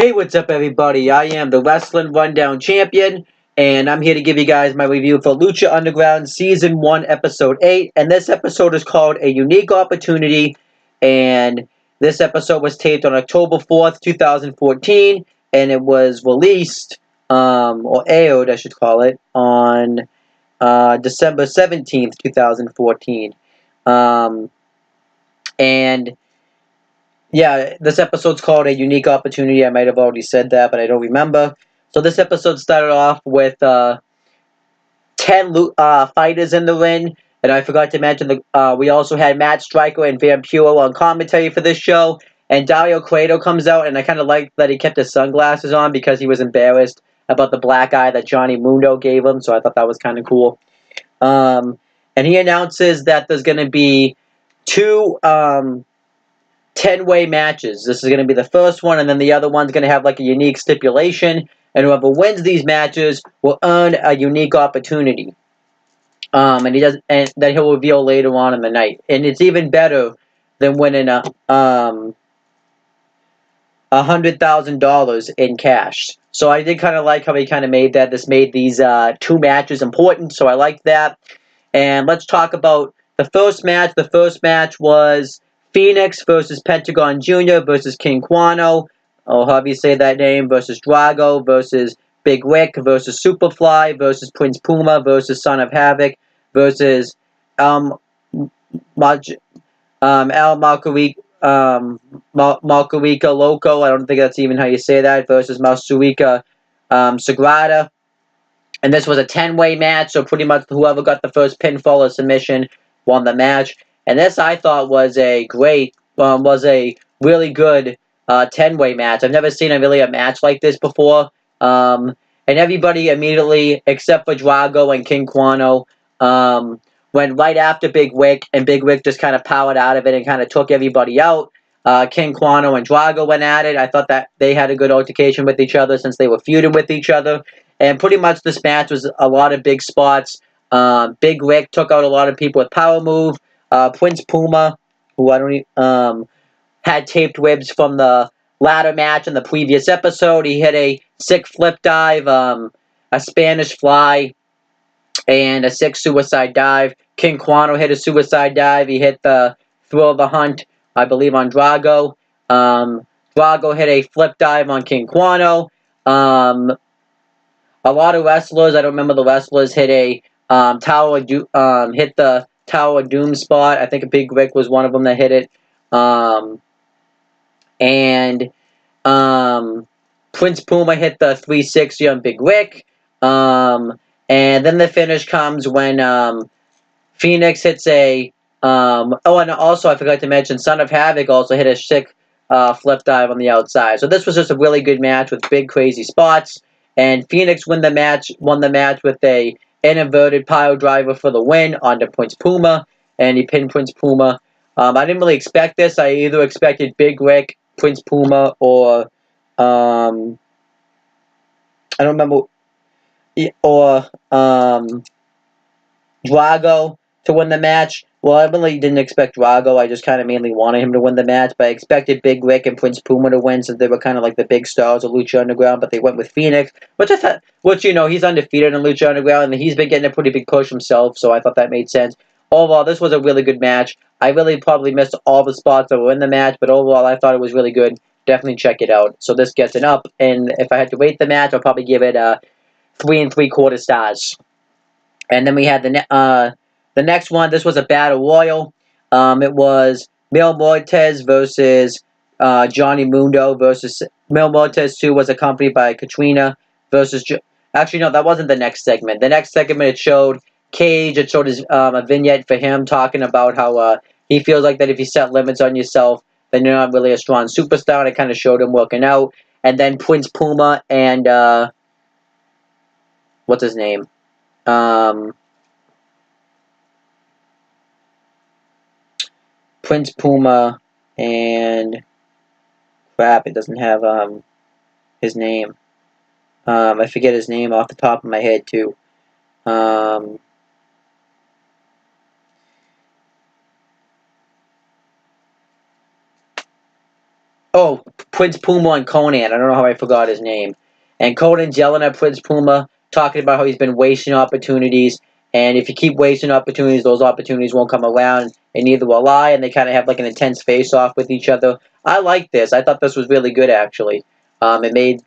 Hey, what's up, everybody? I am the Wrestling Rundown Champion, and I'm here to give you guys my review for Lucha Underground Season 1, Episode 8. And this episode is called A Unique Opportunity, and this episode was taped on October 4th, 2014, and it was released, or aired, I should call it, on December 17th, 2014. And yeah, this episode's called A Unique Opportunity. I might have already said that, but I don't remember. So this episode started off with 10 fighters in the ring. And I forgot to mention, we also had Matt Stryker and Vampiro on commentary for this show. And Dario Cueto comes out, and I kind of liked that he kept his sunglasses on because he was embarrassed about the black eye that Johnny Mundo gave him. So I thought that was kind of cool. And he announces that there's going to be two 10-way matches. This is going to be the first one, and then the other one's going to have like a unique stipulation, and whoever wins these matches will earn a unique opportunity. And that he'll reveal later on in the night. And it's even better than winning $100,000 in cash. So I did kind of like how he kind of made that. This made these two matches important, so I liked that. And let's talk about the first match. The first match was Phoenix versus Pentagon Jr. versus King Quano, or however you say that name, versus Drago versus Big Rick versus Superfly versus Prince Puma versus Son of Havoc versus El Margarica Loco. I don't think that's even how you say that. Versus Masuika Sagrada. And this was a 10-way match, so pretty much whoever got the first pinfall or submission won the match. And this, I thought, was a really good 10-way match. I've never seen a match like this before. And everybody immediately, except for Drago and King Quano, went right after Big Rick, and Big Rick just kind of powered out of it and kind of took everybody out. King Quano and Drago went at it. I thought that they had a good altercation with each other since they were feuding with each other. And pretty much this match was a lot of big spots. Big Rick took out a lot of people with power move. Prince Puma, who had taped ribs from the ladder match in the previous episode. He hit a sick flip dive, a Spanish fly, and a sick suicide dive. King Quano hit a suicide dive. He hit the thrill of the hunt, I believe, on Drago. Drago hit a flip dive on King Quano. A lot of wrestlers, I don't remember the wrestlers, hit a hit the Tower of Doom spot. I think Big Rick was one of them that hit it. And Prince Puma hit the 360 on Big Rick. And then the finish comes when Phoenix hits a... and also I forgot to mention, Son of Havoc also hit a sick flip dive on the outside. So this was just a really good match with big crazy spots. And Phoenix won the match with a inverted pile driver for the win onto Prince Puma, and he pinned Prince Puma. I didn't really expect this. I either expected Big Rick, Prince Puma, or I don't remember, or Drago to win the match. Well, I really didn't expect Drago. I just kind of mainly wanted him to win the match, but I expected Big Rick and Prince Puma to win since they were kind of like the big stars of Lucha Underground, but they went with Phoenix, which he's undefeated in Lucha Underground, and he's been getting a pretty big push himself, so I thought that made sense. Overall, this was a really good match. I really probably missed all the spots that were in the match, but overall, I thought it was really good. Definitely check it out. So this gets an up, and if I had to rate the match, I'll probably give it 3 3/4 stars. And then we had the next one. This was a battle royal. It was Mil Muertes versus Johnny Mundo versus Mil Muertes 2 was accompanied by Katrina versus... Actually, no, that wasn't the next segment. The next segment, it showed Cage. It showed a vignette for him talking about how he feels like that if you set limits on yourself, then you're not really a strong superstar. And it kind of showed him working out. And then Prince Puma and... what's his name? Prince Puma and... Crap, it doesn't have his name. I forget his name off the top of my head, too. Prince Puma and Conan. I don't know how I forgot his name. And Conan's yelling at Prince Puma, talking about how he's been wasting opportunities. And if you keep wasting opportunities, those opportunities won't come around, and neither will I. And they kind of have like an intense face-off with each other. I like this. I thought this was really good, actually. It made,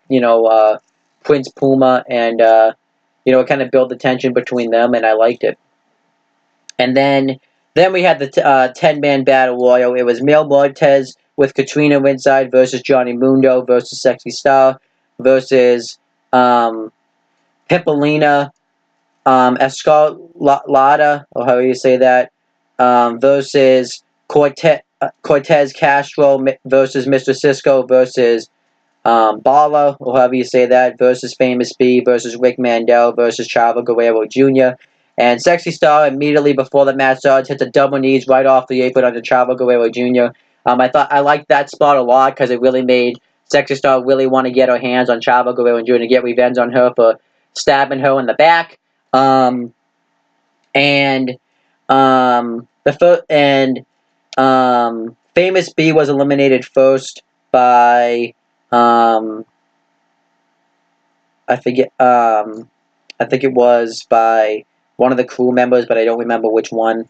Prince Puma and, it kind of built the tension between them, and I liked it. And then we had the 10-man battle royal. It was Mil Muertes with Katrina Ringside versus Johnny Mundo versus Sexy Star versus Pimpolina Escarlata, or however you say that, versus Cortez Castro versus Mr. Cisco versus Bala, or however you say that, versus Famous B versus Rick Mandel versus Chavo Guerrero Jr. And Sexy Star immediately before the match starts hits a double knees right off the apron onto Chavo Guerrero Jr. I liked that spot a lot because it really made Sexy Star really want to get her hands on Chavo Guerrero Jr. to get revenge on her for stabbing her in the back. Famous B was eliminated first by I think it was by one of the crew members, but I don't remember which one.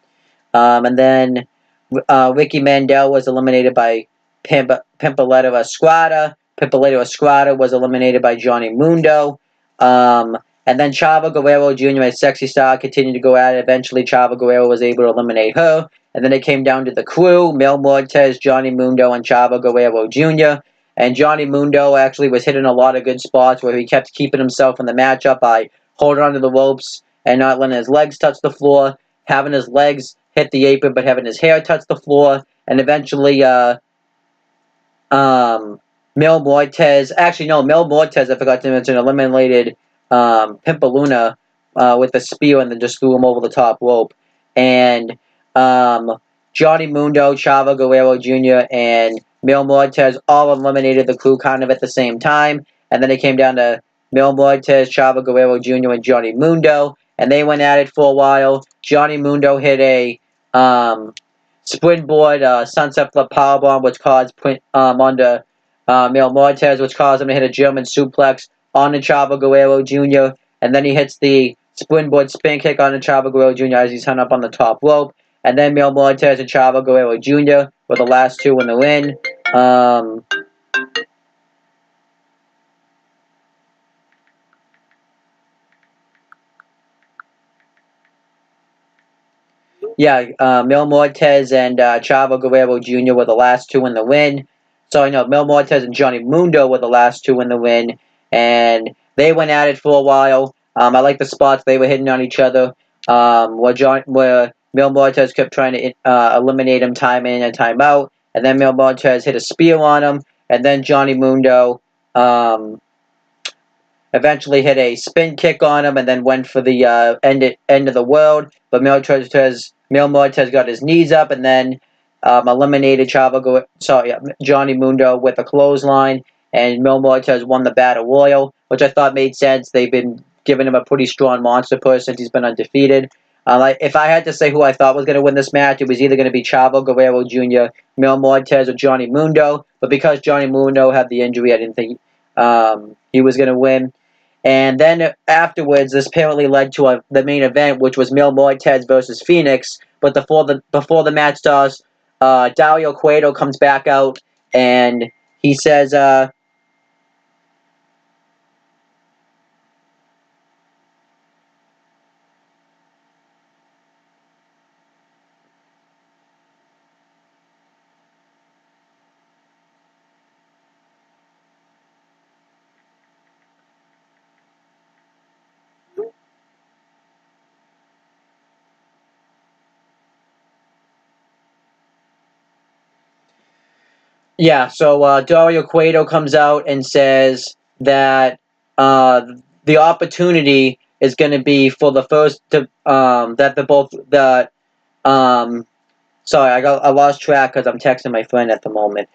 And then Ricky Mandel was eliminated by Pimpoletta Estrada. Pimpoletta Estrada was eliminated by Johnny Mundo. And then Chavo Guerrero Jr. and Sexy Star continued to go at it. Eventually, Chavo Guerrero was able to eliminate her. And then it came down to the crew, Mil Muertes, Johnny Mundo, and Chavo Guerrero Jr. And Johnny Mundo actually was hitting a lot of good spots where he kept keeping himself in the matchup by holding onto the ropes and not letting his legs touch the floor, having his legs hit the apron but having his hair touch the floor, and eventually Mil Muertes, I forgot to mention, eliminated Pimpoluna with a spear and then just threw him over the top rope. And Johnny Mundo, Chavo Guerrero Jr., and Mil Muertes all eliminated the crew kind of at the same time. And then it came down to Mil Muertes, Chavo Guerrero Jr., and Johnny Mundo. And they went at it for a while. Johnny Mundo hit a springboard sunset flip powerbomb, which caused onto Mil Muertes, which caused him to hit a German suplex on the Chavo Guerrero Jr., and then he hits the springboard spin kick on the Chavo Guerrero Jr. as he's hung up on the top rope, and then Mil Muertes and Chavo Guerrero Jr. were the last two in the win. Mil Muertes and Chavo Guerrero Jr. were the last two in the win. Sorry, no, Mil Muertes and Johnny Mundo were the last two in the win, and they went at it for a while. I like the spots they were hitting on each other, where Mil Muertes kept trying to eliminate him time in and time out, and then Mil Muertes hit a spear on him, and then Johnny Mundo eventually hit a spin kick on him, and then went for the end of the world. But Mil Muertes got his knees up, and then eliminated Johnny Mundo with a clothesline, and Mil Muertes won the Battle Royal, which I thought made sense. They've been giving him a pretty strong monster push since he's been undefeated. If I had to say who I thought was going to win this match, it was either going to be Chavo Guerrero Jr., Mil Muertes, or Johnny Mundo. But because Johnny Mundo had the injury, I didn't think he was going to win. And then afterwards, this apparently led to the main event, which was Mil Muertes versus Phoenix. But before the match starts, Dario Cueto comes back out, and he says, Dario Cueto comes out and says that the opportunity is going to be for the first sorry, I lost track because I'm texting my friend at the moment.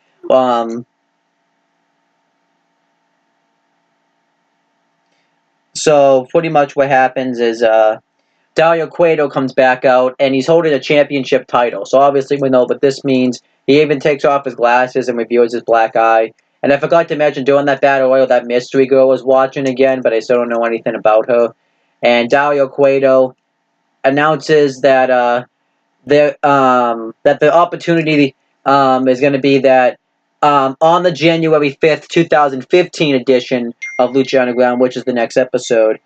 So pretty much what happens is Dario Cueto comes back out, and he's holding a championship title. So obviously we know what this means. He even takes off his glasses and reveals his black eye. And I forgot to mention during that battle royal that mystery girl was watching again, but I still don't know anything about her. And Dario Cueto announces that that the opportunity is going to be that on the January 5th, 2015 edition of Lucha Underground, which is the next episode.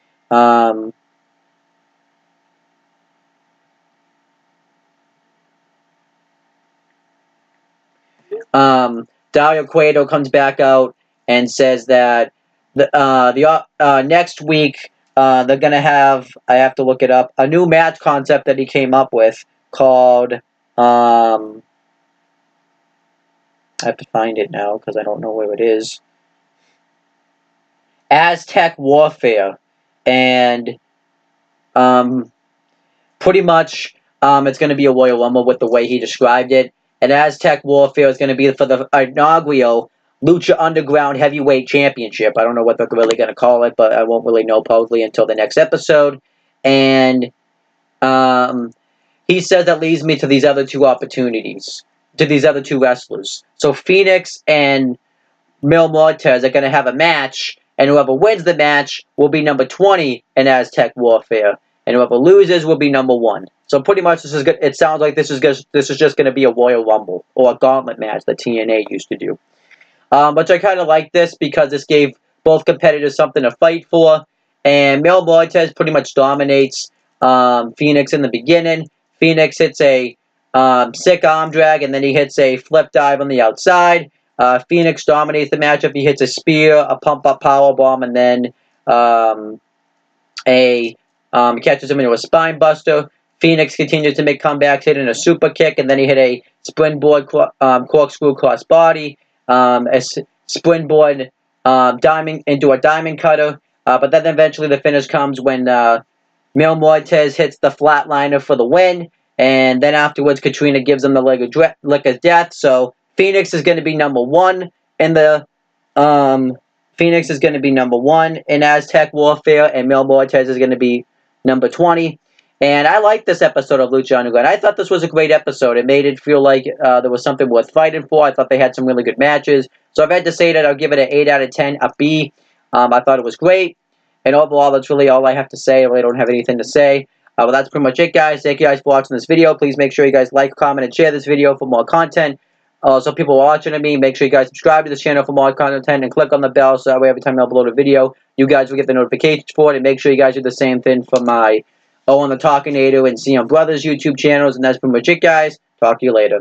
Dario Cueto comes back out and says that the next week they're gonna have, I have to look it up, a new match concept that he came up with called I have to find it now because I don't know where it is. Aztec Warfare, and pretty much it's going to be a Royal Rumble with the way he described it. And Aztec Warfare is going to be for the inaugural Lucha Underground Heavyweight Championship. I don't know what they're really going to call it, but I won't really know probably until the next episode. And he says that leads me to these other two opportunities, to these other two wrestlers. So Phoenix and Mil Muertes are going to have a match, and whoever wins the match will be number 20 in Aztec Warfare, and whoever loses will be number 1. So pretty much this is good. It sounds like this is just going to be a Royal Rumble or a gauntlet match that TNA used to do. Which I kind of like this because this gave both competitors something to fight for, and Mil Muertes pretty much dominates Phoenix in the beginning. Phoenix hits a sick arm drag, and then he hits a flip dive on the outside. Phoenix dominates the matchup. He hits a spear, a pump-up powerbomb, and then catches him into a spine buster. Phoenix continues to make comebacks, hitting a super kick, and then he hit a springboard corkscrew crossbody, a springboard diamond into a diamond cutter. But then eventually the finish comes when Mil Muertes hits the flatliner for the win, and then afterwards Katrina gives him the lick of death. So Phoenix is going to be number 1 in the Phoenix is going to be number 1 in Aztec Warfare, and Mil Muertes is going to be number 20. And I like this episode of Lucha Underground. I thought this was a great episode. It made it feel like there was something worth fighting for. I thought they had some really good matches. So if I had to say that, I'll give it an 8 out of 10, a B. I thought it was great. And overall, that's really all I have to say. I really don't have anything to say. Well, that's pretty much it, guys. Thank you guys for watching this video. Please make sure you guys like, comment, and share this video for more content. So people watching to me, make sure you guys subscribe to this channel for more content and click on the bell so that way every time I upload a video, you guys will get the notifications for it. And make sure you guys do the same thing for my Owen the Talkinator and CM Brothers YouTube channels. And that's pretty much it, guys. Talk to you later.